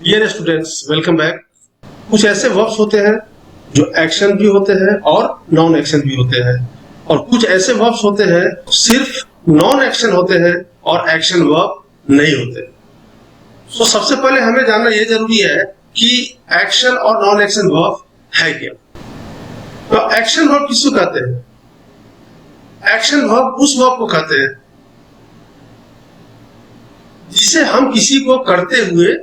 Dear students, welcome back. कुछ ऐसे verbs होते हैं जो एक्शन भी होते हैं और नॉन एक्शन भी होते हैं, और कुछ ऐसे वर्ब्स होते हैं सिर्फ नॉन एक्शन होते हैं और एक्शन वर्ब नहीं होते। तो सबसे पहले हमें जानना यह जरूरी है कि एक्शन और नॉन एक्शन वर्ब है क्या। तो एक्शन वर्ब किसको कहते हैं? एक्शन वर्ब उस वर्ब को कहते हैं जिसे हम किसी को करते हुए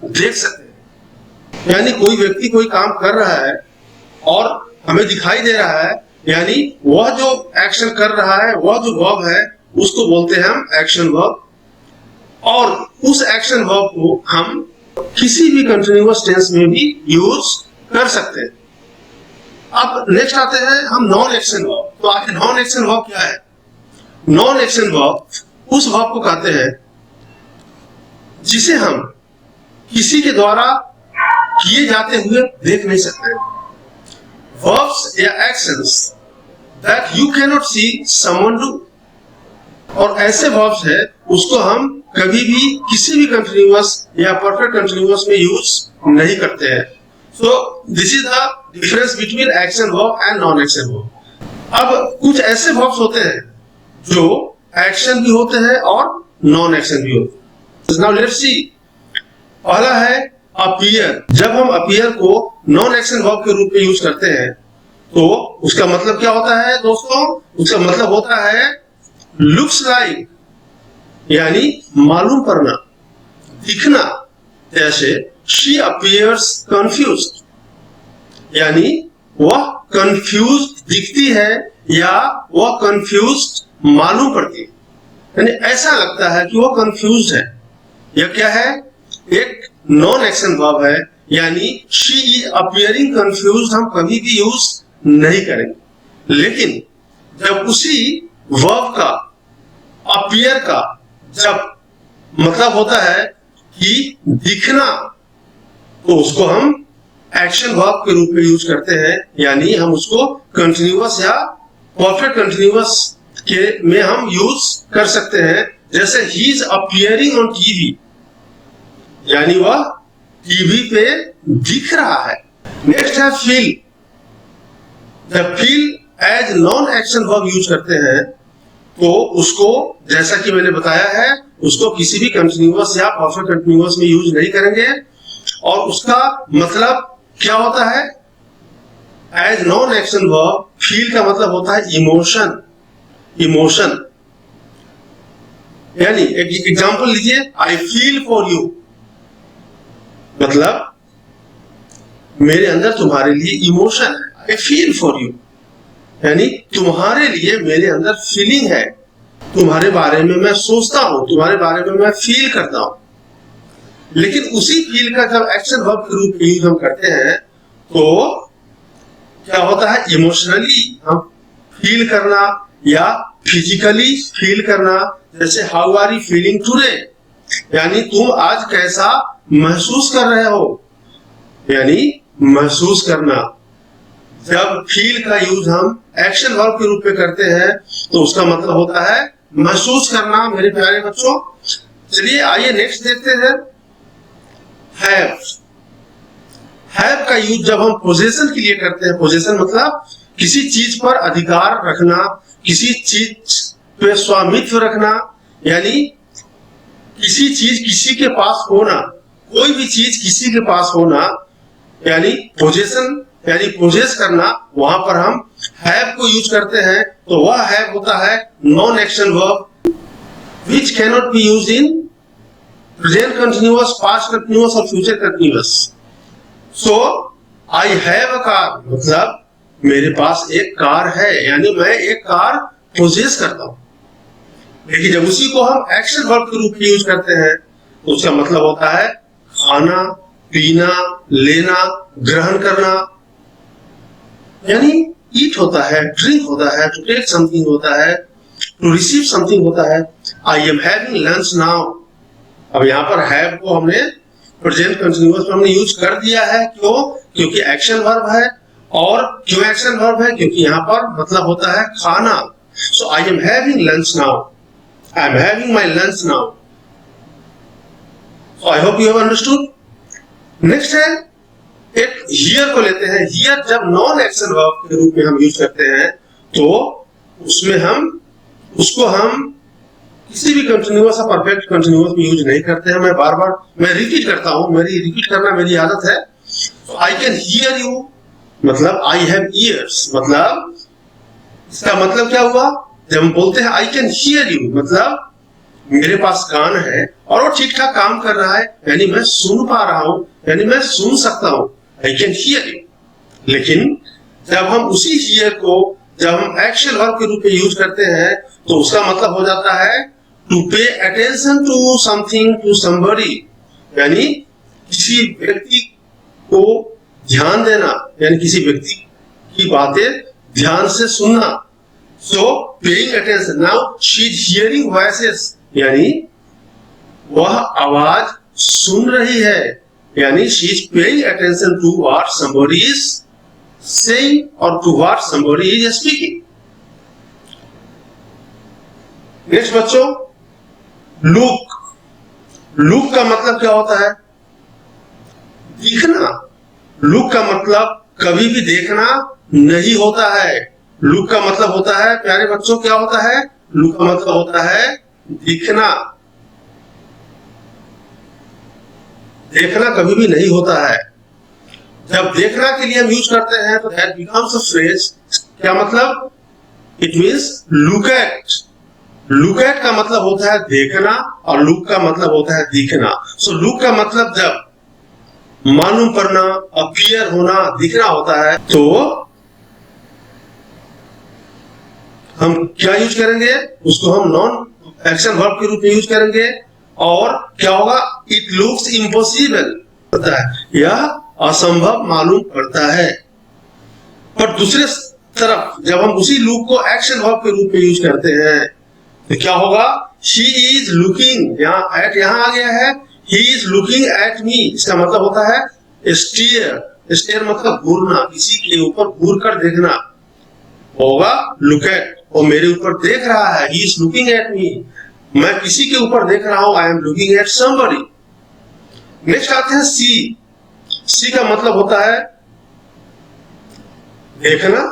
देख सकते हैं। यानी कोई व्यक्ति कोई काम कर रहा है और हमें दिखाई दे रहा है, यानी वह जो एक्शन कर रहा है, वह जो वर्ब है, उसको बोलते हैं हम एक्शन वर्ब। और उस एक्शन वर्ब को हम किसी भी कंटिन्यूअस टेंस में भी यूज कर सकते हैं। अब नेक्स्ट आते हैं हम नॉन एक्शन वर्ब। तो आखिर नॉन एक्शन वर्ब क्या है? नॉन एक्शन वर्ब उस वर्ब को कहते हैं जिसे हम किसी के द्वारा किए जाते हुए देख नहीं सकते। वर्ब्स या actions that you can not see someone do. और ऐसे वर्ब्स है उसको हम कभी भी किसी भी कंटिन्यूअस या परफेक्ट कंटिन्यूअस में यूज नहीं करते हैं। So this is the difference between action verb and non action verb. अब कुछ ऐसे वर्ब्स होते हैं जो एक्शन भी होते हैं और नॉन एक्शन भी होते हैं। Now let's see. पहला है अपीयर। जब हम अपीयर को नॉन एक्शन वर्ब के रूप में यूज करते हैं तो उसका मतलब क्या होता है दोस्तों? उसका मतलब होता है लुक्स लाइक, यानी मालूम पड़ना, दिखना। जैसे शी अपीयर्स कंफ्यूज्ड, यानी वह कंफ्यूज्ड दिखती है या वह कंफ्यूज्ड मालूम पड़ती है, यानी ऐसा लगता है कि वह कंफ्यूज्ड है। यह क्या है? एक नॉन एक्शन वर्ब है, यानी शी इज अपीयरिंग कंफ्यूज्ड हम कभी भी यूज नहीं करेंगे। लेकिन जब उसी वर्ब का अपीयर का जब मतलब होता है कि दिखना, तो उसको हम एक्शन वर्ब के रूप में यूज करते हैं, यानी हम उसको कंटिन्यूअस या परफेक्ट कंटिन्यूअस के में हम यूज कर सकते हैं। जैसे he is appearing on TV, यानी वह टीवी पे दिख रहा है। नेक्स्ट है फील। जब feel as non action verb use करते हैं तो उसको, जैसा कि मैंने बताया है, उसको किसी भी कंटिन्यूअस या परफेक्ट कंटिन्यूअस में यूज नहीं करेंगे। और उसका मतलब क्या होता है? As non action verb feel का मतलब होता है इमोशन। इमोशन यानी एक एग्जांपल लीजिए, आई फील फॉर यू, मतलब मेरे अंदर तुम्हारे लिए इमोशन है। आई फील फॉर यू, यानी तुम्हारे लिए मेरे अंदर फीलिंग है, तुम्हारे बारे में मैं सोचता हूं, तुम्हारे बारे में मैं फील करता हूं। लेकिन उसी फील का जब एक्शन वर्ब के रूप में यूज हम करते हैं तो क्या होता है? इमोशनली हम फील करना या फिजिकली फील करना। जैसे how are you feeling today, यानी तुम आज कैसा महसूस कर रहे हो, यानी महसूस करना। जब फील का यूज हम एक्शन वर्ब के रूप में करते हैं तो उसका मतलब होता है महसूस करना, मेरे प्यारे बच्चों। चलिए आइए नेक्स्ट देखते हैं। हैव। हैव का यूज जब हम पोजेशन के लिए करते हैं, पोजेशन मतलब किसी चीज पर अधिकार रखना, किसी चीज पे स्वामित्व रखना, यानी किसी चीज किसी के पास होना, कोई भी चीज किसी के पास होना, यानी पोजेशन, यानी पोजेस करना। वहां पर हम हैव को यूज करते हैं तो वह हैव होता है non action verb which can not be used in present continuous, past continuous और future continuous. So I have a car, मतलब मेरे पास एक कार है, यानी मैं एक कार पोजेस करता हूं। लेकिन जब उसी को हम एक्शन वर्ब के रूप में यूज करते हैं तो उसका मतलब होता है खाना, पीना, लेना, ग्रहण करना, यानी ईट होता है, ड्रिंक होता है, टू टेक समथिंग होता है, टू रिसीव समथिंग होता है। आई एम हैविंग लंच नाउ। अब यहाँ पर हैव को हमने प्रेजेंट कंटिन्यूअस में हमने यूज कर दिया है। क्यों? क्योंकि एक्शन वर्ब है। और क्यों एक्शन वर्ब है? क्योंकि यहाँ पर मतलब होता है खाना। So I am having lunch now, I am having my lunch now. So I hope you have understood. Next है एक हियर को लेते हैं। हियर जब नॉन एक्शन वर्ब के रूप में हम यूज करते हैं तो उसमें उसको हम किसी भी कंटिन्यूअस या परफेक्ट कंटिन्यूअस में यूज नहीं करते हैं। मैं रिपीट करता हूं, रिपीट करना मेरी आदत है। तो आई कैन हियर यू मतलब आई हैव ईयर्स, मतलब इसका मतलब क्या हुआ? जब हम बोलते हैं आई कैन हियर यू मतलब मेरे पास कान है और वो ठीक ठाक काम कर रहा है, यानी मैं सुन पा रहा हूं, यानी मैं सुन सकता हूं, आई कैन हियर यू। लेकिन जब हम उसी हियर को जब हम एक्शन वर्ब के रूप में यूज करते हैं तो उसका मतलब हो जाता है to pay attention to something to somebody, यानी किसी व्यक्ति को ध्यान देना, यानी किसी व्यक्ति की बातें ध्यान से सुनना। So paying attention, now she is hearing voices, यानी वह आवाज सुन रही है, यानी she is paying attention to what somebody is saying और to what somebody is speaking. Next बच्चों, लुक। लुक का मतलब क्या होता है? दिखना। लुक का मतलब कभी भी देखना नहीं होता है। लुक का मतलब होता है प्यारे बच्चों, क्या होता है? लुक का मतलब होता है दिखना। देखना कभी भी नहीं होता है। जब देखना के लिए हम यूज करते हैं तो दैट बिकम्स अ फ्रेज। क्या मतलब? It means look at. Look at का मतलब होता है देखना और लुक का मतलब होता है दिखना। सो लुक का मतलब जब मालूम पड़ना, अपीयर होना, दिखना होता है तो हम क्या यूज करेंगे? उसको हम नॉन एक्शन वर्ब के रूप में यूज करेंगे। और क्या होगा? इट लुक्स इम्पॉसिबल होता है, यह असंभव मालूम पड़ता है। पर दूसरे तरफ जब हम उसी लुक को एक्शन वर्ब के रूप में यूज करते हैं तो क्या होगा? शी इज लुकिंग, यहाँ एट यहाँ आ गया है, he is looking at me, इसका मतलब होता है स्टेयर। स्टेयर मतलब घूरना, किसी के ऊपर घूर कर देखना होगा लुक एट। वो मेरे ऊपर देख रहा है, he is looking at me, मैं किसी के ऊपर देख रहा हूं, I am looking at somebody. Next आते हैं सी। सी का मतलब होता है देखना,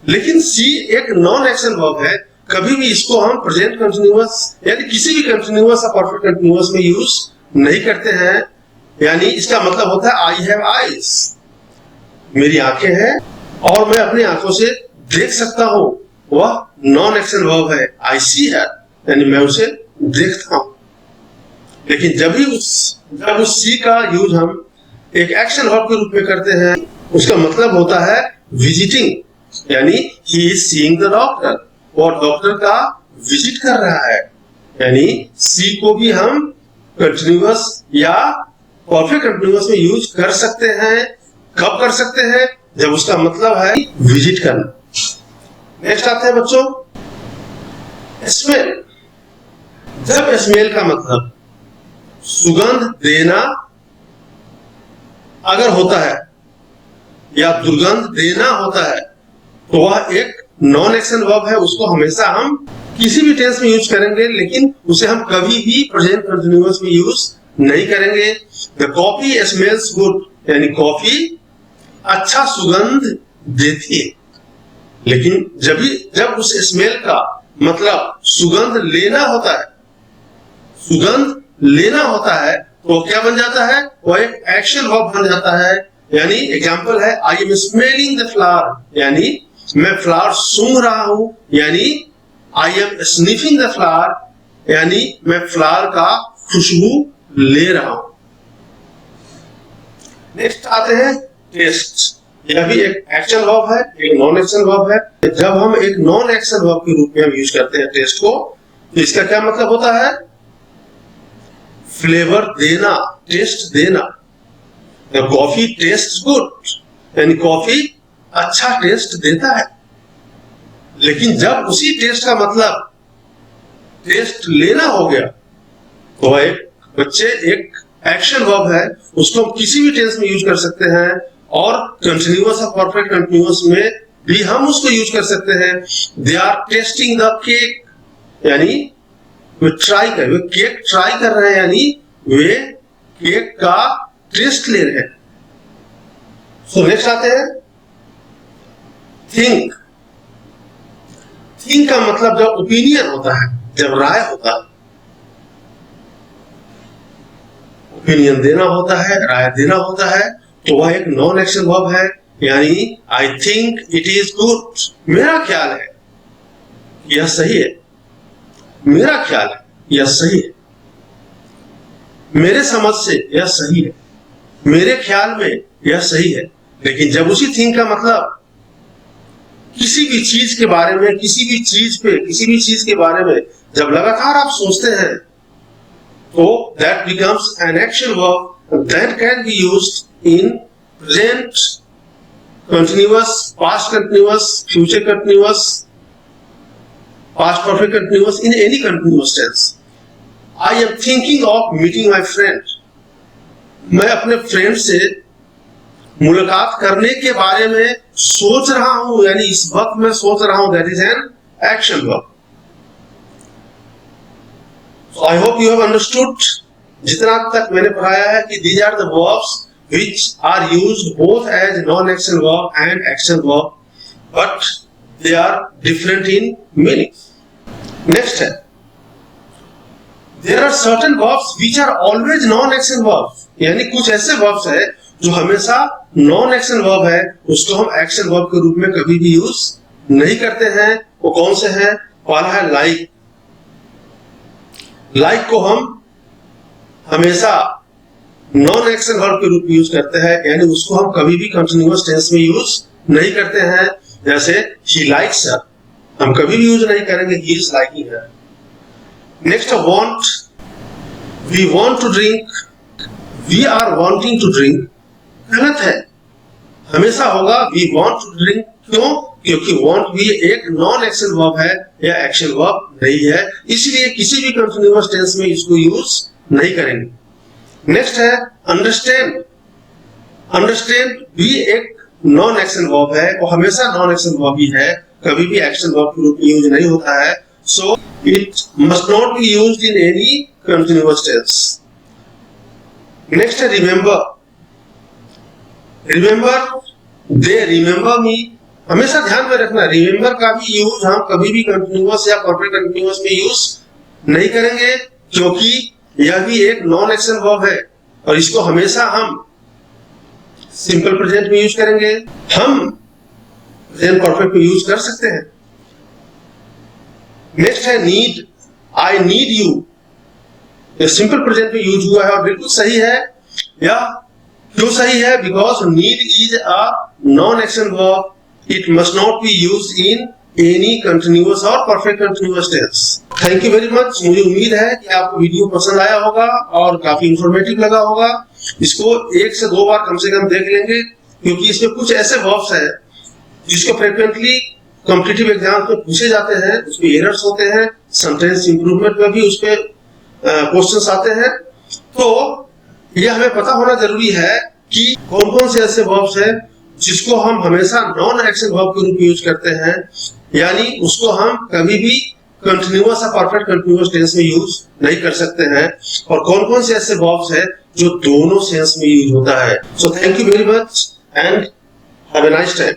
लेकिन सी एक नॉन एक्शन वर्ब है। कभी भी इसको हम प्रेजेंट कंटिन्यूअस यानी किसी भी कंटिन्यूअस या परफेक्ट कंटिन्यूअस में यूज नहीं करते हैं। यानी इसका मतलब होता है आई हैव आईज, मेरी आंखें हैं और मैं अपनी आंखों से देख सकता हूं। वह नॉन एक्शन वर्ब है। आई सी है, यानी मैं उसे देखता हूं। लेकिन जब उस सी का यूज हम एक एक्शन वर्ब के रूप में करते हैं, उसका मतलब होता है विजिटिंग, यानी he is seeing the doctor, और डॉक्टर का विजिट कर रहा है। यानी सी को भी हम कंटिन्यूअस या परफेक्ट कंटिन्यूअस में यूज कर सकते हैं। कब कर सकते हैं? जब उसका मतलब है विजिट करना। नेक्स्ट आते हैं बच्चों स्मेल। जब स्मेल का मतलब सुगंध देना अगर होता है या दुर्गंध देना होता है तो वह एक नॉन एक्शन वर्ब है। उसको हमेशा हम किसी भी टेंस में यूज करेंगे, लेकिन उसे हम कभी भी प्रेजेंट कंटिन्यूअस में यूज नहीं करेंगे। द कॉफी स्मेल्स गुड, यानी कॉफी अच्छा सुगंध देती है। लेकिन जब उस स्मेल का मतलब सुगंध लेना होता है, सुगंध लेना होता है तो क्या बन जाता है? वो एक एक्शन वर्ब बन जाता है। यानी एग्जांपल है I am smelling the flower, यानी मैं फ्लावर सूंघ रहा हूं, यानी I am sniffing the flower, यानी मैं फ्लावर का खुशबू ले रहा हूं। नेक्स्ट आते हैं टेस्ट। यह भी एक एक्शन वर्ब है, एक नॉन एक्शन वर्ब है। जब हम एक नॉन एक्शन वर्ब के रूप में हम यूज करते हैं टेस्ट को, तो इसका क्या मतलब होता है? फ्लेवर देना, टेस्ट देना। कॉफी टेस्ट गुड, यानी कॉफी अच्छा टेस्ट देता है। लेकिन जब उसी टेस्ट का मतलब टेस्ट लेना हो गया तो एक एक्शन वर्ब है। उसको हम किसी भी टेंस में यूज कर सकते हैं और कंटिन्यूअस और परफेक्ट कंटिन्यूअस में भी हम उसको यूज कर सकते हैं। They are testing the cake, यानी वे केक ट्राई कर रहे हैं, यानी वे केक का टेस्ट ले रहे हैं। सो नेक्स्ट आते हैं थिंक। थिंक का मतलब जब ओपिनियन होता है, जब राय होता है, ओपिनियन देना होता है, राय देना होता है, तो वह एक नॉन एक्शन वर्ब है। यानी I think it is good, मेरा ख्याल है यह सही है, मेरा ख्याल है यह सही है, मेरे समझ से यह सही है, मेरे ख्याल में यह सही है। लेकिन जब उसी थिंक का मतलब किसी भी चीज के बारे में, किसी भी चीज पे, किसी भी चीज के बारे में जब लगातार आप सोचते हैं, तो that becomes an action verb that can be used in present continuous, past continuous, future continuous, past perfect continuous, in any continuous tense. I am thinking of meeting my friend. मैं अपने फ्रेंड से मुलाकात करने के बारे में सोच रहा हूं, यानी इस वक्त मैं सोच रहा हूं, that is an action verb. So I hope you have understood. जितना तक मैंने पढ़ाया है कि these are the verbs which are used both as non-action verb and action verb, but they are different in meaning. Next है, there are certain verbs which are always non-action verbs. यानी कुछ ऐसे verbs है जो हमेशा non-action verb है, उसको हम action verb के रूप में कभी भी यूज नहीं करते हैं। वो कौन से हैं? पहला है like. Like को हम हमेशा नॉन एक्शन वर्ब के रूप में यूज करते हैं, यानी उसको हम कभी भी कंटिन्यूअस टेंस में यूज नहीं करते हैं। जैसे he likes her, हम कभी भी यूज नहीं करेंगे he is liking her. Next want. We want to drink, we are wanting to drink. गलत है, हमेशा होगा we want to drink. क्यों? क्योंकि want भी एक नॉन एक्शन वर्ब है या एक्शन वर्ब नहीं है, इसलिए किसी भी कंटिन्यूअस टेंस में इसको यूज नहीं करेंगे। नेक्स्ट है अंडरस्टैंड। अंडरस्टैंड भी एक नॉन एक्शन वर्ब है, वो हमेशा नॉन एक्शन वर्ब ही है, कभी भी एक्शन वर्ब के रूप में यूज नहीं होता है। So it must not be used in any continuous tense. Next है remember. Remember, they remember me. हमेशा ध्यान में रखना, रिमेंबर का भी यूज हम कभी भी कंटिन्यूअस या परफेक्ट कंटिन्यूअस में यूज नहीं करेंगे, क्योंकि यह भी एक नॉन एक्शन वर्ब है और इसको हमेशा हम सिंपल प्रेजेंट में यूज करेंगे। हम प्रेजेंट परफेक्ट में यूज कर सकते हैं। नेक्स्ट है नीड। आई नीड यू, ये सिंपल प्रेजेंट में यूज हुआ है और बिल्कुल सही है। या क्यों सही है? Because need is a non action verb, it must not be used in any continuous और perfect continuous tense. Thank you very much. मुझे उम्मीद है कि आपको वीडियो पसंद आया होगा और काफी इंफॉर्मेटिव लगा होगा। इसको 1 से 2 बार कम से कम देख लेंगे, क्योंकि इसमें कुछ ऐसे वर्ब्स हैं जिसको फ्रिक्वेंटली कॉम्पिटिटिव एग्जाम में पूछे जाते हैं, उसमें एरर्स होते हैं, सेंटेंस इंप्रूवमेंट में भी उसपे क्वेश्चंस आते हैं। तो यह हमें पता होना जरूरी है कि कौन कौन से ऐसे वर्ब्स हैं जिसको हम हमेशा नॉन एक्शन वर्ब के रूप में यूज करते हैं, यानी उसको हम कभी भी कंटिन्यूअस या परफेक्ट कंटिन्यूअस टेंस में यूज नहीं कर सकते हैं, और कौन कौन से ऐसे वर्ब्स हैं जो दोनों सेंस में यूज होता है। So thank you very much and have a nice time.